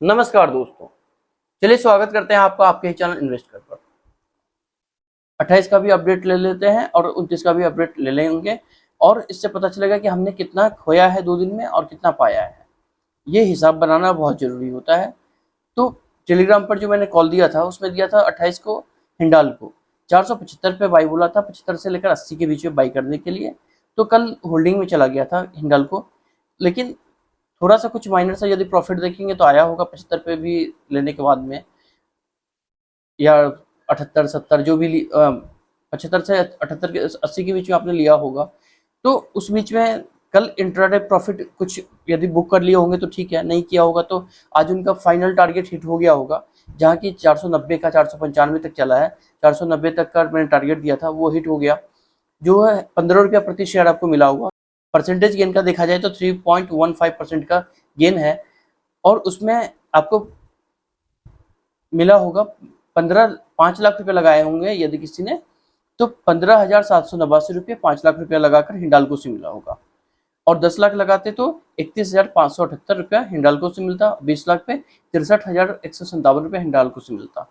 नमस्कार दोस्तों, चलिए स्वागत करते हैं आपका आपके ही चैनल इन्वेस्टर पर। 28 का भी अपडेट ले लेते हैं और 29 का भी अपडेट ले लेंगे और इससे पता चलेगा कि हमने कितना खोया है 2 दिन में और कितना पाया है। ये हिसाब बनाना बहुत ज़रूरी होता है। तो टेलीग्राम पर जो मैंने कॉल दिया था उसमें दिया था 28 को हिंडाल को 475 पे बाई बोला था, 75 से लेकर 80 के बीच में बाई करने के लिए। तो कल होल्डिंग में चला गया था हिंडाल को, लेकिन थोड़ा सा कुछ माइनर सा यदि प्रॉफिट देखेंगे तो आया होगा 75 पे भी लेने के बाद में, या 78-70 जो भी 75 से 78 के 80 के बीच में आपने लिया होगा। तो उस बीच में कल इंट्राडे प्रॉफिट कुछ यदि बुक कर लिए होंगे तो ठीक है, नहीं किया होगा तो आज उनका फाइनल टारगेट हिट हो गया होगा, जहाँ की 490 का 495 तक चला है। 490 तक का मैंने टारगेट दिया था, वो हिट हो गया, जो है 15 रुपया प्रति शेयर आपको मिला होगा। परसेंटेज गेन का देखा जाए तो 3.15% का गेन है और उसमें आपको मिला होगा 5 लाख रुपए लगाए होंगे यदि किसी ने, तो 15,789 रुपये 5 लाख रुपया लगाकर हिंडाल्को से मिला होगा। और 10 लाख लगाते तो 31,578 रुपया हिंडाल्को से मिलता। 20 लाख पे 63,157 रुपये हिंडाल्को से मिलता।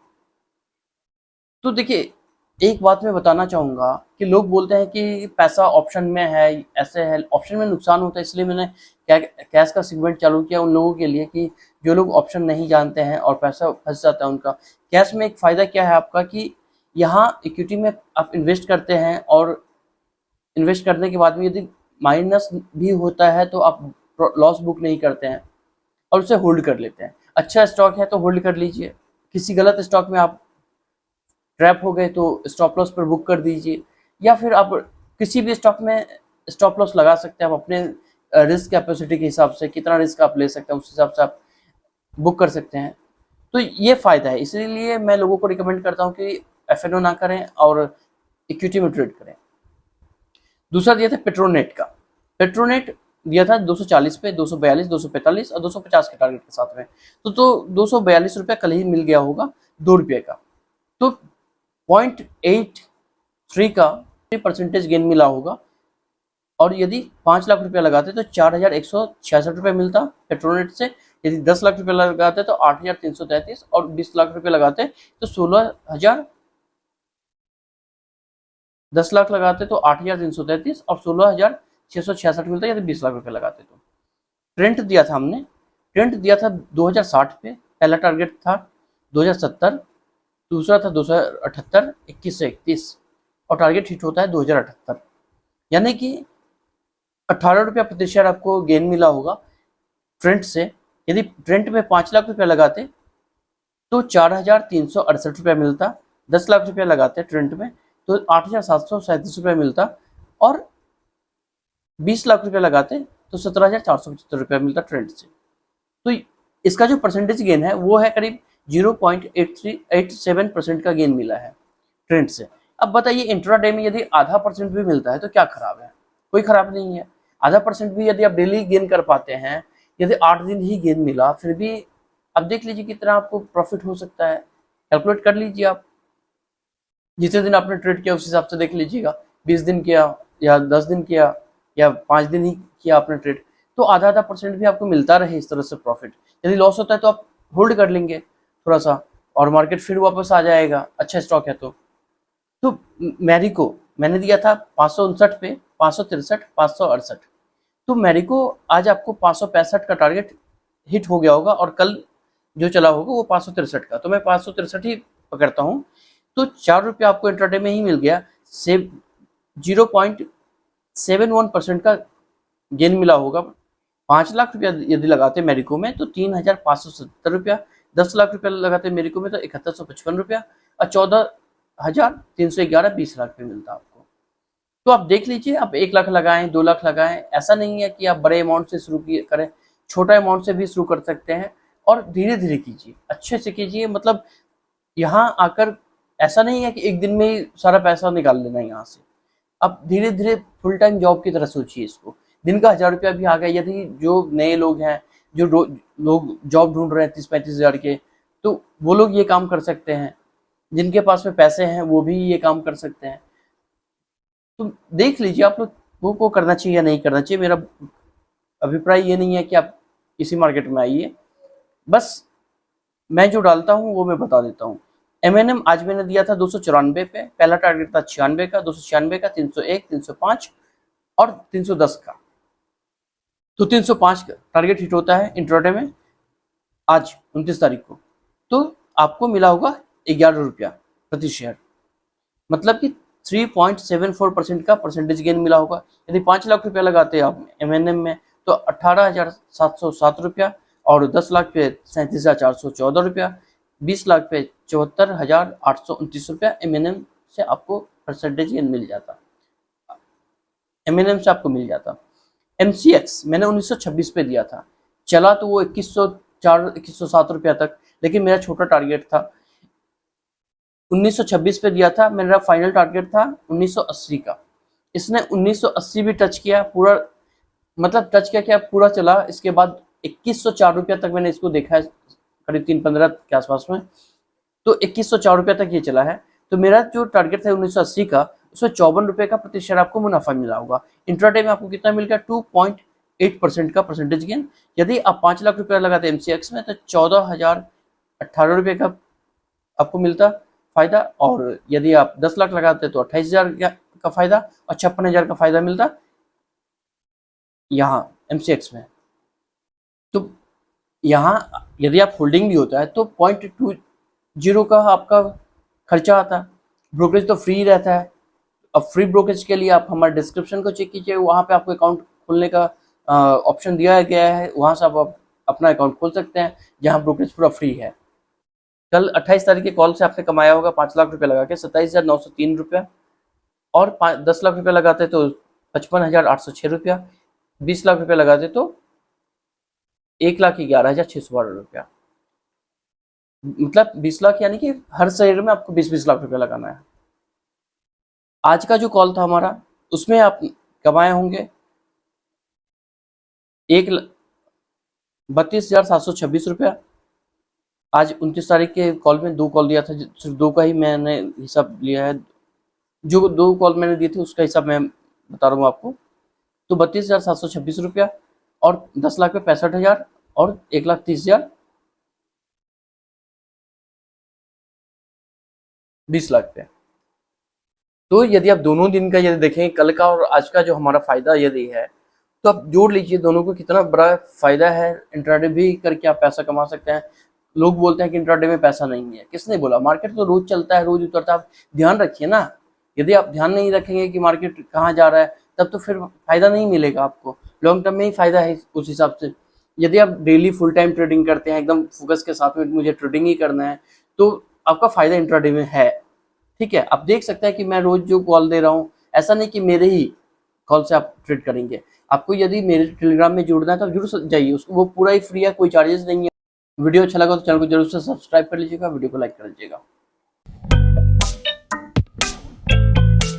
तो देखिए, एक बात मैं बताना चाहूँगा कि लोग बोलते हैं कि पैसा ऑप्शन में है, ऐसे है, ऑप्शन में नुकसान होता है, इसलिए मैंने कैश का सेगमेंट चालू किया उन लोगों के लिए कि जो लोग ऑप्शन नहीं जानते हैं और पैसा फंस जाता है उनका। कैश में एक फ़ायदा क्या है आपका कि यहाँ इक्विटी में आप इन्वेस्ट करते हैं और इन्वेस्ट करने के बाद में यदि माइनस भी होता है तो आप लॉस बुक नहीं करते हैं और उसे होल्ड कर लेते हैं। अच्छा स्टॉक है तो होल्ड कर लीजिए, किसी गलत स्टॉक में आप ट्रैप हो गए तो स्टॉप लॉस पर बुक कर दीजिए, या फिर आप किसी भी स्टॉक में स्टॉप लॉस लगा सकते हैं। आप अपने रिस्क कैपेसिटी के हिसाब से कितना रिस्क आप ले सकते हैं उस हिसाब से आप बुक कर सकते हैं। तो ये फ़ायदा है, इसीलिए मैं लोगों को रिकमेंड करता हूँ कि एफ ना करें और इक्विटी में ट्रेड करें। दूसरा दिया था पेट्रोनेट का। पेट्रोनेट दिया था 240 पे, 242, 245 और 250 के टारगेट के साथ में। तो 242 रुपये कल ही मिल गया होगा 2 रुपये का। तो 0.83 का परसेंटेज गेन मिला होगा। और यदि 5 लाख रुपया लगाते तो 4,166 रुपये मिलता पेट्रोनेट से। यदि 10 लाख रुपये लगाते तो 8,333 और 20 लाख रुपये लगाते तो 16,000। 10 लाख लगाते तो 8,333 और 16,666 मिलता यदि 20 लाख रुपये लगाते तो। ट्रेंड दिया था हमने, ट्रेंड दिया था 2060 पे, पहला टारगेट था 2070, दूसरा था 278, 21 से 31 और टारगेट हिट होता है 2078, यानी कि 18 रुपया प्रति शेयर आपको गेन मिला होगा ट्रेंड से। यदि ट्रेंड में 5 लाख रुपया लगाते तो 4,368 रुपया मिलता। 10 लाख रुपया लगाते ट्रेंड में तो 8,737 रुपया मिलता और 20 लाख रुपया लगाते तो 17,475 रुपया मिलता ट्रेंड से। तो इसका जो परसेंटेज गेन है वो है करीब 0.87% का गेन मिला है ट्रेंड से। अब बताइए, इंट्राडे में यदि आधा परसेंट भी मिलता है तो क्या खराब है? कोई खराब नहीं है। आधा परसेंट भी यदि आप डेली गेन कर पाते हैं, यदि 8 दिन ही गेन मिला, फिर भी अब देख लीजिए कितना आपको प्रॉफिट हो सकता है। कैलकुलेट कर लीजिए आप, जितने दिन आपने ट्रेड किया उस हिसाब से देख लीजिएगा। 20 दिन किया या 10 दिन किया या 5 दिन ही किया आपने ट्रेड, तो आधा आधा परसेंट भी आपको मिलता रहे इस तरह से प्रॉफिट। यदि लॉस होता है तो आप होल्ड कर लेंगे थोड़ा सा और मार्केट फिर वापस आ जाएगा, अच्छा स्टॉक है तो मैरिको मैंने दिया था 559 पे, 563, 568। तो मैरिको आज आपको 565 का टारगेट हिट हो गया होगा और कल जो चला होगा वो 563 का, तो मैं 563 ही पकड़ता हूँ। तो 4 रुपये आपको इंट्राडे में ही मिल गया, से 0.71% का गेन मिला होगा। 5 लाख रुपया यदि लगाते मैरिको में तो 3,570 रुपया, 10 लाख रुपया लगाते मैरिको में तो 7,155 रुपया और 14,311, 20 लाख पे मिलता आपको। तो आप देख लीजिए, आप 1 लाख लगाएं, 2 लाख लगाएं, ऐसा नहीं है कि आप बड़े अमाउंट से शुरू करें, छोटा अमाउंट से भी शुरू कर सकते हैं और धीरे धीरे कीजिए, अच्छे से कीजिए। मतलब यहाँ आकर ऐसा नहीं है कि एक दिन में ही सारा पैसा निकाल लेना है यहाँ से। आप धीरे धीरे फुल टाइम जॉब की तरह सोचिए इसको। दिन का 1,000 रुपया भी आ गया, यदि जो नए लोग हैं, जो लोग जॉब ढूंढ रहे हैं 30-35 हज़ार के, तो वो लोग ये काम कर सकते हैं। जिनके पास में पैसे हैं वो भी ये काम कर सकते हैं। तो देख लीजिए आप लोग को करना चाहिए या नहीं करना चाहिए। मेरा अभिप्राय ये नहीं है कि आप इसी मार्केट में आइए, बस मैं जो डालता हूँ वो मैं बता देता हूँ। MNM आज मैंने दिया था 294 पे, पहला टारगेट था 96 का, 296 का, 301, 305 और 310 का। तो 305 का टारगेट हिट होता है इंट्राडे में आज 29 तारीख को, तो आपको मिला होगा 11 रुपया प्रति शेयर, मतलब कि 3.74% का परसेंटेज गेन मिला होगा। यदि 5 लाख रुपया लगाते हैं आप MNM में तो 18,707 रुपया, और 10 लाख पे 37,414 रुपया, 20 लाख पे 74,829 रुपया MNM से आपको परसेंटेज गेन मिल जाता, MNM से आपको मिल जाता। MCX मैंने 1926 पे दिया था, चला तो वो 2104 2107 रुपया तक, लेकिन मेरा छोटा टारगेट था 1926 पे दिया था, मेरा फाइनल टारगेट था 1980 का। इसने 1980 भी टच किया पूरा, मतलब टच किया क्या पूरा चला। इसके बाद 2104 रुपया तक मैंने इसको देखा है, करीब 3-15 के आसपास में, तो 2104 रुपया तक ये चला है। तो मेरा जो टारगेट था 1980 का, उसमें 54 रुपये का प्रति शेयर आपको मुनाफा मिला होगा। इंट्राडे में आपको कितना मिल गया, 2.8% का परसेंटेज गेन। यदि आप 5 लाख रुपया लगाते MCX में तो 14,018 रुपये का आपको मिलता फायदा, और यदि आप 10 लाख लगाते तो 28,000 का फायदा और 56,000 का फायदा मिलता यहाँ MCX में। तो यहाँ यदि आप होल्डिंग भी होता है तो 0.20 का आपका खर्चा आता है, ब्रोकरेज तो फ्री रहता है। अब फ्री ब्रोकरेज के लिए आप हमारे डिस्क्रिप्शन को चेक कीजिए, वहाँ पे आपको अकाउंट खोलने का ऑप्शन दिया गया है, वहाँ से आप अपना अकाउंट खोल सकते हैं, जहाँ ब्रोकरेज पूरा फ्री है। कल 28 तारीख के कॉल से आपने कमाया होगा 5 लाख रुपया लगा के 27,903 रुपया, और 10 लाख रुपया लगाते तो 55,806 रुपया, 20 लाख रुपया लगाते तो 1,11,612 रुपया, मतलब 20 लाख, यानी कि हर शेयर में आपको 20-20 लाख रुपया लगाना है। आज का जो कॉल था हमारा, उसमें आप कमाए होंगे 32,726 रुपया। आज 29 तारीख के कॉल में 2 कॉल दिया था, सिर्फ 2 का ही मैंने हिसाब लिया है, जो 2 कॉल मैंने दिए थे उसका हिसाब मैं बता रहा हूँ आपको। तो 32,726 रुपया, और 10 लाख पे 65,000 और 1,30,000, 20 लाख पे। तो यदि आप दोनों दिन का यदि देखें, कल का और आज का जो हमारा फायदा यदि है, तो आप जोड़ लीजिए दोनों को, कितना बड़ा फायदा है। इंट्राडे भी करके आप पैसा कमा सकते हैं। लोग बोलते हैं कि इंट्राडे में पैसा नहीं है, किसने बोला? मार्केट तो रोज चलता है, रोज उतरता है। आप ध्यान रखिए ना, यदि आप ध्यान नहीं रखेंगे कि मार्केट कहाँ जा रहा है, तब तो फिर फायदा नहीं मिलेगा आपको। लॉन्ग टर्म में ही फायदा है उस हिसाब से। यदि आप डेली फुल टाइम ट्रेडिंग करते हैं, एकदम फोकस के साथ में मुझे ट्रेडिंग ही करना है, तो आपका फायदा इंट्राडे में है। ठीक है, आप देख सकते हैं कि मैं रोज जो कॉल दे रहा हूँ, ऐसा नहीं कि मेरे ही कॉल से आप ट्रेड करेंगे। आपको यदि मेरे टेलीग्राम में जुड़ना है तो जरूर जाइए, उसको वो पूरा ही फ्री है, कोई चार्जेस नहीं है। वीडियो अच्छा लगा तो चैनल को जरूर से सब्सक्राइब कर लीजिएगा, वीडियो को लाइक कर लीजिएगा।